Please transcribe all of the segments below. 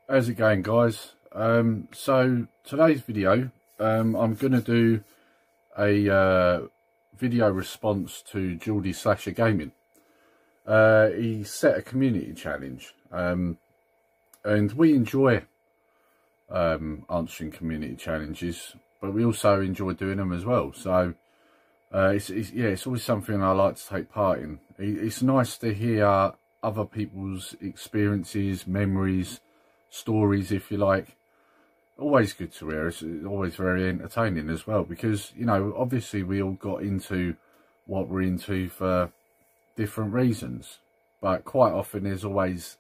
How's it going, guys? So today's video, I'm going to do a video response to Geordie Slasher Gaming. He set a community challenge, and we enjoy answering community challenges, but we also enjoy doing them as well. So it's always something I like to take part in. It's nice to hear other people's experiences, memories, stories, if you like. Always good to hear. It's always very entertaining as well, because, you know, obviously we all got into what we're into for different reasons, but quite often there's always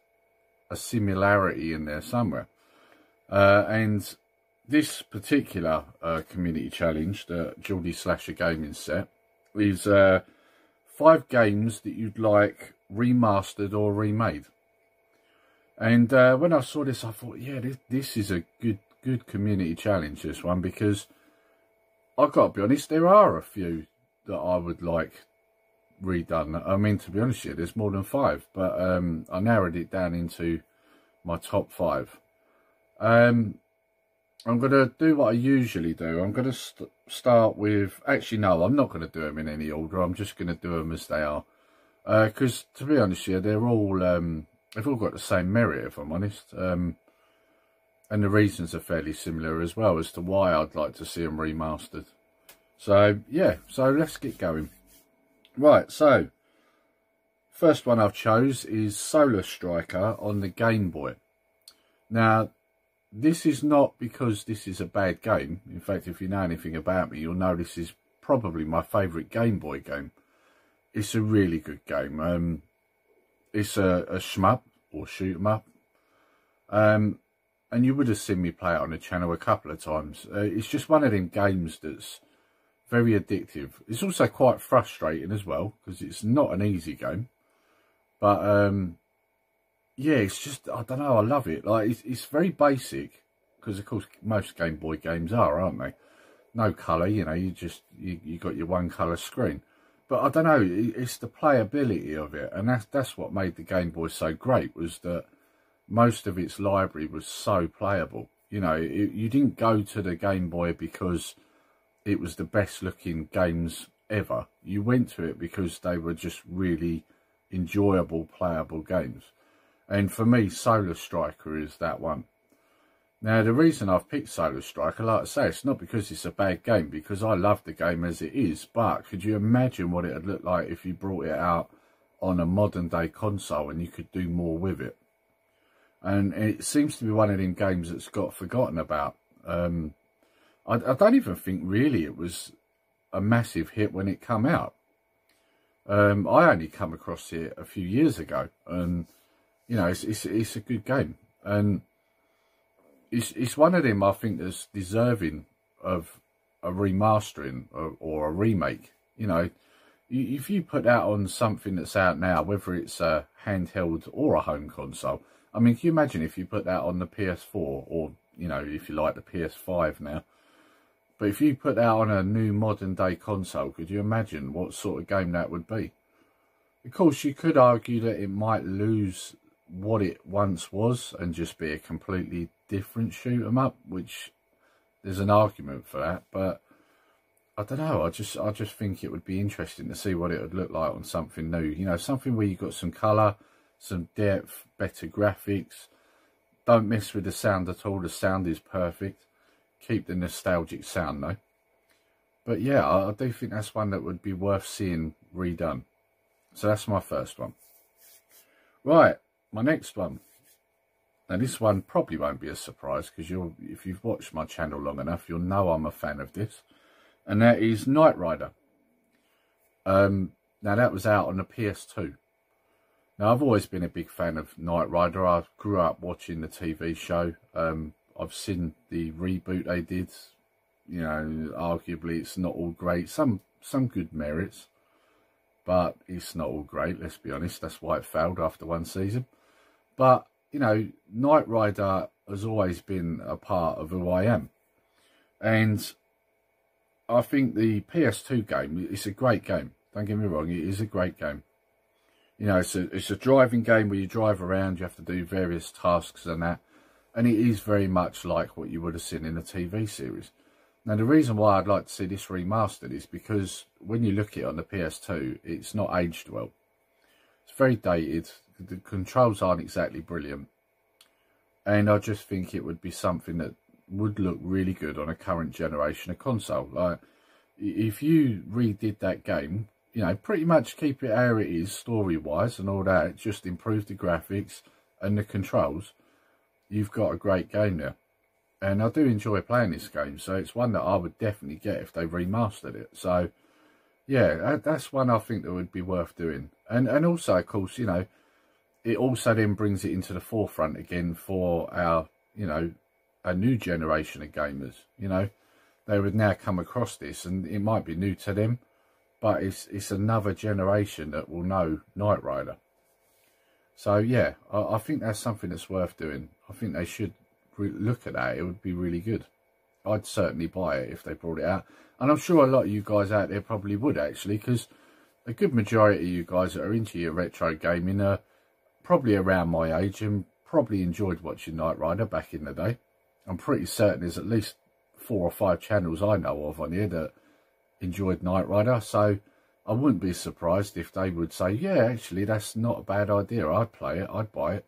a similarity in there somewhere. And this particular community challenge that Geordie Slasher Gaming set is 5 games that you'd like remastered or remade. And when I saw this, I thought, yeah, this is a good community challenge, this one, because I've got to be honest, there are a few that I would like redone. I mean, to be honest with you, there's more than 5, but I narrowed it down into my top 5. I'm going to do what I usually do. I'm going to start with, actually no, I'm not going to do them in any order. I'm just going to do them as they are, because to be honest with you, they're all they've all got the same merit, if I'm honest, and the reasons are fairly similar as well as to why I'd like to see them remastered. So yeah, so let's get going. Right, so first one I've chose is Solar Striker on the Game Boy. Now, this is not because this is a bad game. In fact, if you know anything about me, you'll know this is probably my favourite Game Boy game. It's a really good game. It's a shmup, or shoot 'em up. And you would have seen me play it on the channel a couple of times. It's just one of them games that's very addictive. It's also quite frustrating as well, because it's not an easy game. But yeah, it's just, I don't know, I love it. Like, it's very basic, because of course most Game Boy games are, aren't they? No colour, you know, you got your one colour screen. But I don't know, it's the playability of it, and that's what made the Game Boy so great, was that most of its library was so playable. You know, you didn't go to the Game Boy because it was the best looking games ever. You went to it because they were just really enjoyable, playable games. And for me, Solar Striker is that one. Now, the reason I've picked Solar Striker, like I say, it's not because it's a bad game, because I love the game as it is. But could you imagine what it would look like if you brought it out on a modern day console and you could do more with it? And it seems to be one of them games that's got forgotten about. I don't even think really it was a massive hit when it came out. I only come across it a few years ago, and you know, it's a good game, and it's one of them I think that's deserving of a remastering or a remake. You know, if you put that on something that's out now, whether it's a handheld or a home console, I mean, can you imagine if you put that on the PS4, or, you know, if you like, the PS5 now? But if you put that on a new modern day console, could you imagine what sort of game that would be? Of course, you could argue that it might lose what it once was and just be a completely different shoot 'em up, which there's an argument for that. But I don't know, I just think it would be interesting to see what it would look like on something new. You know, something where you've got some colour, some depth, better graphics. Don't mess with the sound at all. The sound is perfect. Keep the nostalgic sound though. But yeah, I do think that's one that would be worth seeing redone. So that's my first one. Right, my next one. Now this one probably won't be a surprise, because if you've watched my channel long enough, you'll know I'm a fan of this. And that is Knight Rider. Now that was out on the PS2. Now I've always been a big fan of Knight Rider. I grew up watching the TV show. I've seen the reboot they did. You know, arguably it's not all great. Some good merits, but it's not all great, let's be honest. That's why it failed after one season. But, you know, Knight Rider has always been a part of who I am. And I think the PS2 game, it's a great game. Don't get me wrong, it is a great game. You know, it's a driving game where you drive around, you have to do various tasks and that. And it is very much like what you would have seen in a TV series. Now, the reason why I'd like to see this remastered is because when you look at it on the PS2, it's not aged well. It's very dated. The controls aren't exactly brilliant. And I just think it would be something that would look really good on a current generation of console. Like, if you redid that game, you know, pretty much keep it how it is story-wise and all that, just improve the graphics and the controls, you've got a great game there. And I do enjoy playing this game, so it's one that I would definitely get if they remastered it. So, yeah, that's one I think that would be worth doing. And also, of course, you know, it also then brings it into the forefront again for our, you know, a new generation of gamers. You know, they would now come across this, and it might be new to them, but it's another generation that will know Knight Rider. So, yeah, I think that's something that's worth doing. I think they should look at that. It would be really good. I'd certainly buy it if they brought it out. And I'm sure a lot of you guys out there probably would, actually, because a good majority of you guys that are into your retro gaming are probably around my age and probably enjoyed watching Knight Rider back in the day. I'm pretty certain there's at least 4 or 5 channels I know of on here that enjoyed Knight Rider. So I wouldn't be surprised if they would say, yeah, actually, that's not a bad idea. I'd play it. I'd buy it.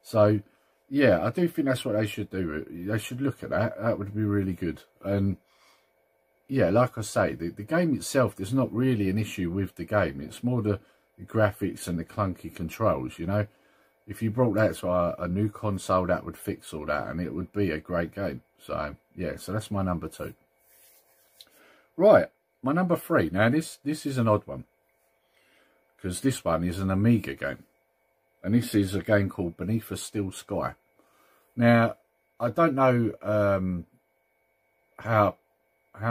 So, yeah, I do think that's what they should do. They should look at that. That would be really good. And, yeah, like I say, the game itself, there's not really an issue with the game. It's more the graphics and the clunky controls, you know. If you brought that to a new console, that would fix all that, and it would be a great game. So, yeah, so that's my number 2. Right, my number 3. Now, this is an odd one, because this one is an Amiga game. And this is a game called Beneath a Still Sky. Now, I don't know how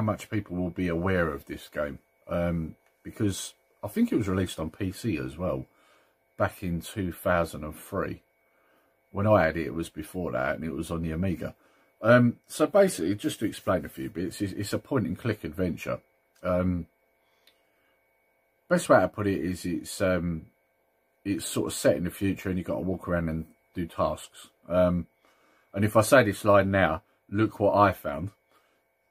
much people will be aware of this game, because I think it was released on PC as well back in 2003. When I had it, it was before that, and it was on the Amiga. So basically, just to explain a few bits, it's a point-and-click adventure. Best way to put it is it's sort of set in the future, and you've got to walk around and do tasks. And if I say this line now, look what I found.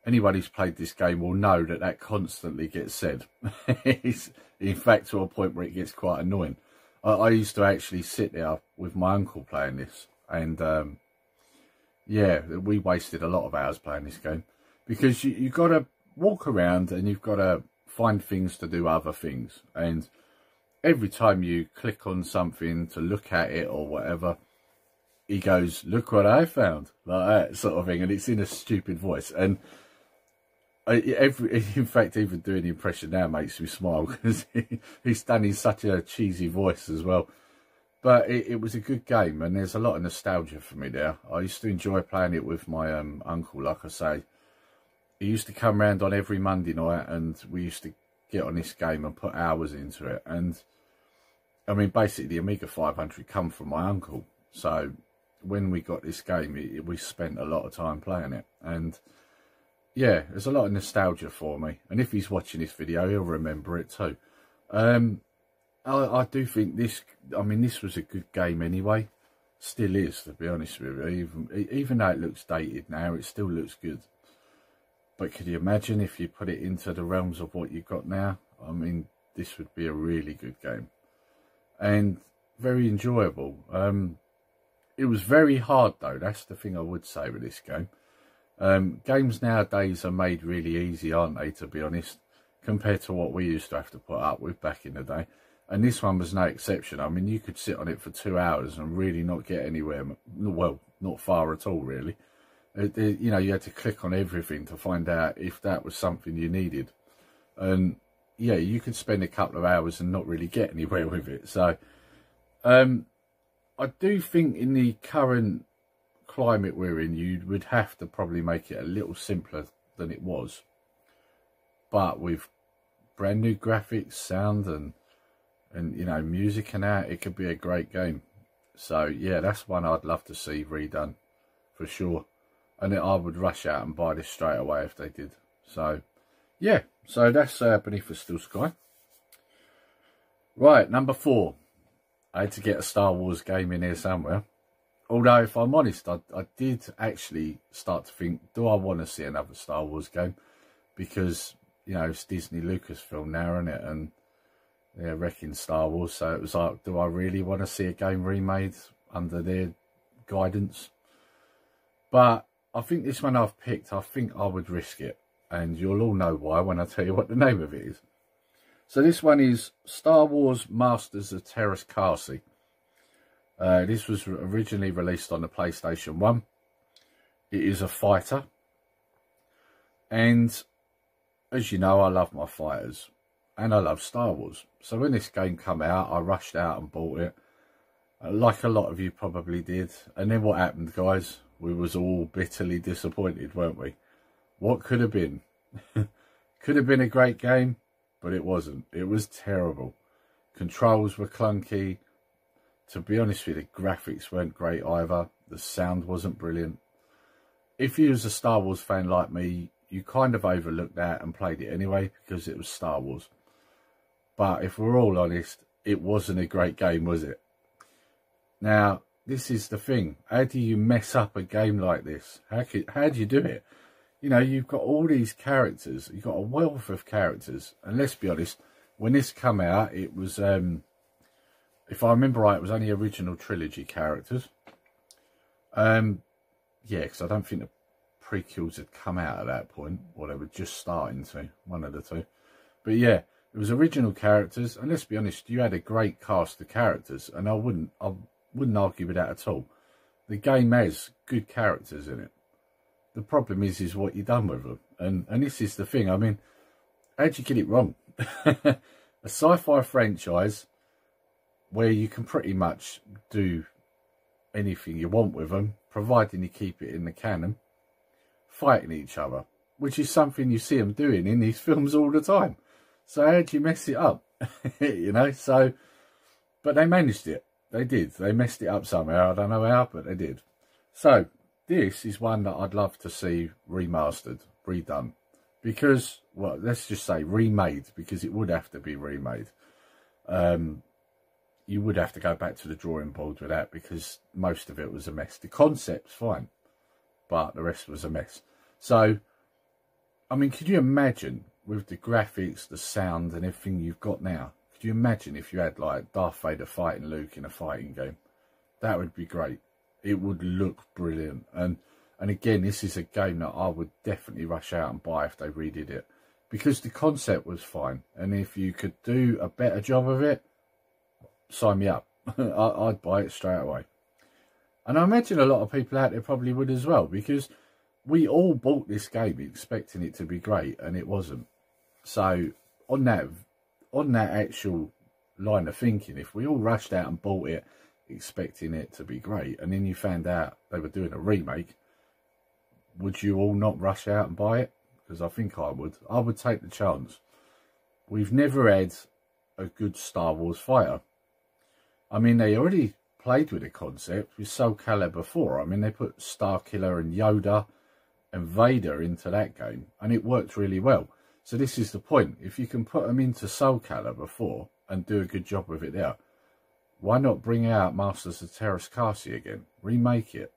Anyone who's played this game will know that that constantly gets said. It's, in fact, to a point where it gets quite annoying. I used to actually sit there with my uncle playing this. And, yeah, we wasted a lot of hours playing this game. Because you've got to walk around and you've got to find things to do other things. And every time you click on something to look at it or whatever, he goes, look what I found, like that sort of thing. And it's in a stupid voice. And in fact, even doing the impression now makes me smile, because he's done in such a cheesy voice as well. But it was a good game, and there's a lot of nostalgia for me there. I used to enjoy playing it with my uncle, like I say. He used to come round on every Monday night, and we used to get on this game and put hours into it. And, I mean, basically, the Amiga 500 come from my uncle. So, when we got this game, we spent a lot of time playing it. And, yeah, there's a lot of nostalgia for me. And if he's watching this video, he'll remember it too. I do think this, I mean, this was a good game anyway. Still is, to be honest with you. Even though it looks dated now, it still looks good. But could you imagine if you put it into the realms of what you've got now? I mean, this would be a really good game. And very enjoyable. It was very hard, though. That's the thing I would say with this game. Games nowadays are made really easy, aren't they, to be honest, compared to what we used to have to put up with back in the day. And this one was no exception. I mean, you could sit on it for 2 hours and really not get anywhere. Well, not far at all, really. You know, you had to click on everything to find out if that was something you needed. And, yeah, you could spend a couple of hours and not really get anywhere with it. So, I do think in the current climate we're in, you would have to probably make it a little simpler than it was. But with brand new graphics, sound, and you know, music and that, it could be a great game. So yeah, that's one I'd love to see redone for sure. And I would rush out and buy this straight away if they did. So yeah, so that's Beneath a Still Sky. Right, number 4. I had to get a Star Wars game in here somewhere. Although, if I'm honest, I did actually start to think, do I want to see another Star Wars game? Because, you know, it's Disney Lucasfilm now, isn't it? And they're wrecking Star Wars. So it was like, do I really want to see a game remade under their guidance? But I think this one I've picked, I think I would risk it. And you'll all know why when I tell you what the name of it is. So this one is Star Wars Masters of Teras. This was originally released on the PlayStation 1. It is a fighter. And as you know, I love my fighters. And I love Star Wars. So when this game came out, I rushed out and bought it. Like a lot of you probably did. And then what happened, guys? We was all bitterly disappointed, weren't we? What could have been? Could have been a great game, but it wasn't. It was terrible. Controls were clunky. To be honest with you, the graphics weren't great either. The sound wasn't brilliant. If you was a Star Wars fan like me, you kind of overlooked that and played it anyway because it was Star Wars. But if we're all honest, it wasn't a great game, was it? Now, this is the thing. How do you mess up a game like this? How do you do it? You know, you've got all these characters. You've got a wealth of characters. And let's be honest, when this came out, it was... if I remember right, it was only original trilogy characters. Yeah, because I don't think the prequels had come out at that point, or they were just starting to, one of the two. But yeah, it was original characters, and let's be honest, you had a great cast of characters, and I wouldn't argue with that at all. The game has good characters in it. The problem is what you've done with them, and this is the thing. I mean, how'd you get it wrong? A sci-fi franchise where you can pretty much do anything you want with them, providing you keep it in the canon, fighting each other, which is something you see them doing in these films all the time. So how do you mess it up? You know, so, but they managed it. They did. They messed it up somehow. I don't know how, but they did. So this is one that I'd love to see remastered, redone, because, well, let's just say remade, because it would have to be remade. You would have to go back to the drawing board with that because most of it was a mess. The concept's fine, but the rest was a mess. So, I mean, could you imagine with the graphics, the sound and everything you've got now? Could you imagine if you had like Darth Vader fighting Luke in a fighting game? That would be great. It would look brilliant. And again, this is a game that I would definitely rush out and buy if they redid it. Because the concept was fine. And if you could do a better job of it, sign me up. I'd buy it straight away. And I imagine a lot of people out there probably would as well, because we all bought this game expecting it to be great and it wasn't. So on that actual line of thinking, if we all rushed out and bought it expecting it to be great and then you found out they were doing a remake, would you all not rush out and buy it? Because I think I would take the chance. We've never had a good Star Wars fighter. I mean, they already played with the concept with Soul Calibur 4. I mean, they put Starkiller and Yoda and Vader into that game, and it worked really well. So this is the point. If you can put them into Soul Calibur 4 and do a good job with it there, why not bring out Masters of Teras again? Remake it.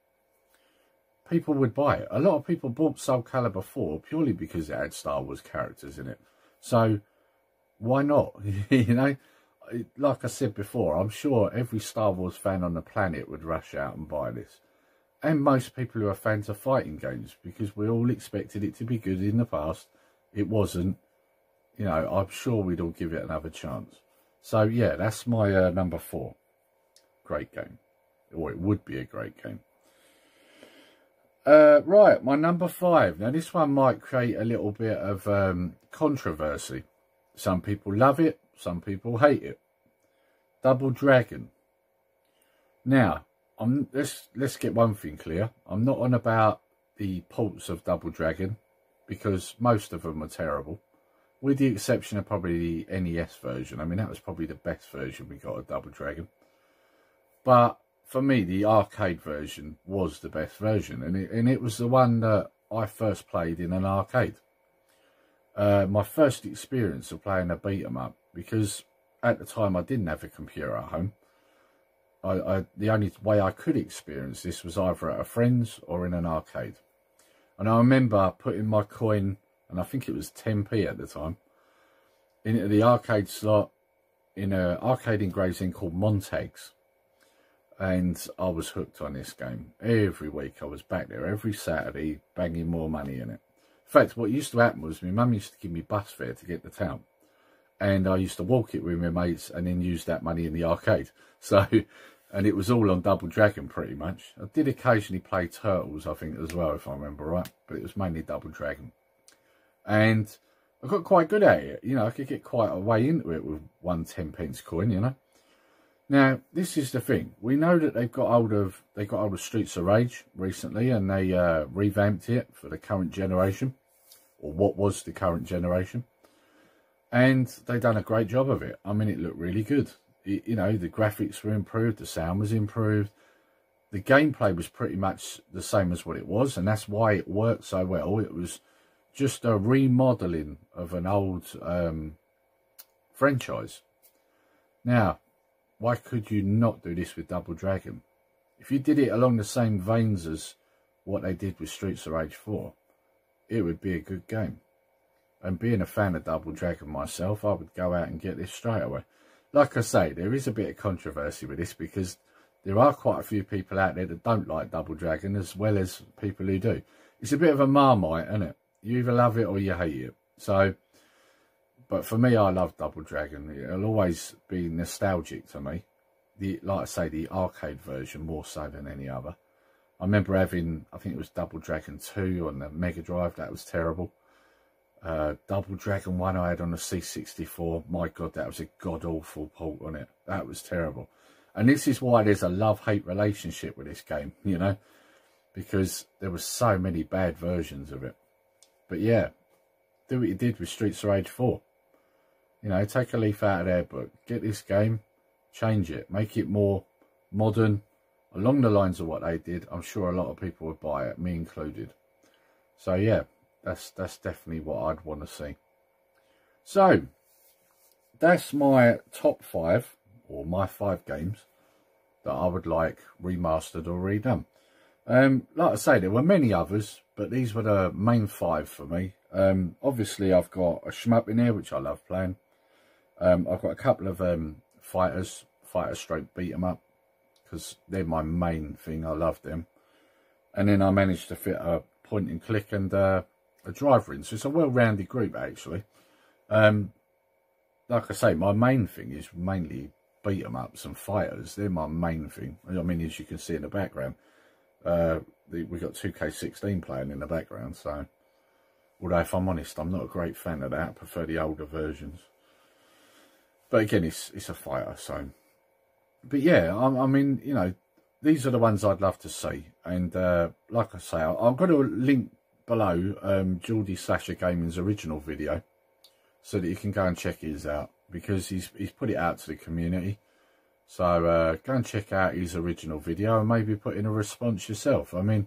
People would buy it. A lot of people bought Soul Calibur 4 purely because it had Star Wars characters in it. So why not? You know? Like I said before, I'm sure every Star Wars fan on the planet would rush out and buy this. And most people who are fans of fighting games, because we all expected it to be good in the past. It wasn't. You know, I'm sure we'd all give it another chance. So, yeah, that's my number 4. Great game. Or it would be a great game. Right, my number 5. Now, this one might create a little bit of controversy. Some people love it. Some people hate it. Double Dragon. Now, let's get one thing clear. I'm not on about the ports of Double Dragon, because most of them are terrible, with the exception of probably the NES version. I mean, that was probably the best version we got of Double Dragon. But for me, the arcade version was the best version, and it was the one that I first played in an arcade. My first experience of playing a beat 'em up, because at the time I didn't have a computer at home. the only way I could experience this was either at a friend's or in an arcade. And I remember putting my coin, and I think it was 10p at the time, into the arcade slot in an arcade in Gravesend called Montague's. And I was hooked on this game. Every week I was back there, every Saturday, banging more money in it. In fact, what used to happen was my mum used to give me bus fare to get to town. And I used to walk it with my mates and then use that money in the arcade. So, and it was all on Double Dragon pretty much. I did occasionally play Turtles, I think, as well, if I remember right. But it was mainly Double Dragon. And I got quite good at it. You know, I could get quite a way into it with 1 10p coin, you know. Now, this is the thing. We know that they got hold of Streets of Rage recently, and they revamped it for the current generation, or what was the current generation. And they done a great job of it. I mean, it looked really good. You know, the graphics were improved, the sound was improved. The gameplay was pretty much the same as what it was, and that's why it worked so well. It was just a remodeling of an old franchise. Now, why could you not do this with Double Dragon? If you did it along the same veins as what they did with Streets of Rage 4, it would be a good game. And being a fan of Double Dragon myself, I would go out and get this straight away. Like I say, there is a bit of controversy with this because there are quite a few people out there that don't like Double Dragon as well as people who do. It's a bit of a marmite, isn't it? You either love it or you hate it. So, but for me, I love Double Dragon. It'll always be nostalgic to me. Like I say, the arcade version more so than any other. I remember having, I think it was Double Dragon 2 on the Mega Drive. That was terrible. Double Dragon 1 I had on the C64. My God, that was a god-awful port on it. That was terrible. And this is why there's a love-hate relationship with this game, you know, because there were so many bad versions of it. But yeah, do what you did with Streets of Rage 4. You know, take a leaf out of their book. Get this game, change it, make it more modern, along the lines of what they did. I'm sure a lot of people would buy it, me included. So yeah, that's definitely what I'd want to see. So, that's my top 5, or my 5 games that I would like remastered or redone. Like I say, there were many others, but these were the main 5 for me. Obviously, I've got a shmup in here, which I love playing. I've got a couple of fighter stroke beat 'em up, because they're my main thing. I love them. And then I managed to fit a point and click and a driver in, so it's a well-rounded group actually. Like I say, my main thing is mainly beat 'em ups and fighters. They're my main thing. I mean, as you can see in the background, we've got 2K16 playing in the background. So, although if I'm honest, I'm not a great fan of that. I prefer the older versions. But again, it's a fighter. So, but yeah, I mean, you know, these are the ones I'd love to see. And like I say, I'm going to link below Geordie Slasher Gaming's original video, so that you can go and check his out, because he's put it out to the community. So go and check out his original video and maybe put in a response yourself. I mean,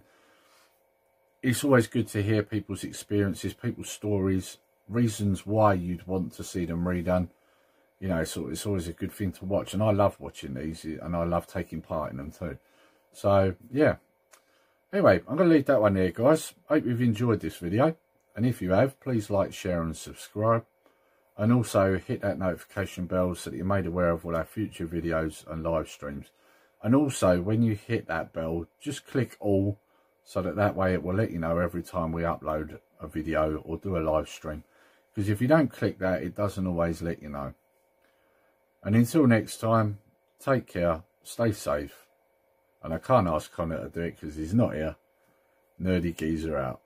it's always good to hear people's experiences, people's stories, reasons why you'd want to see them redone. You know, it's always a good thing to watch, and I love watching these, and I love taking part in them too. So yeah, anyway, I'm going to leave that one there, guys. Hope you've enjoyed this video, and if you have, please like, share and subscribe. And also hit that notification bell so that you're made aware of all our future videos and live streams. And also, when you hit that bell, just click all, so that way it will let you know every time we upload a video or do a live stream. Because if you don't click that, it doesn't always let you know. And until next time, take care, stay safe. And I can't ask Connor to do it because he's not here. Nerdy Geezer out.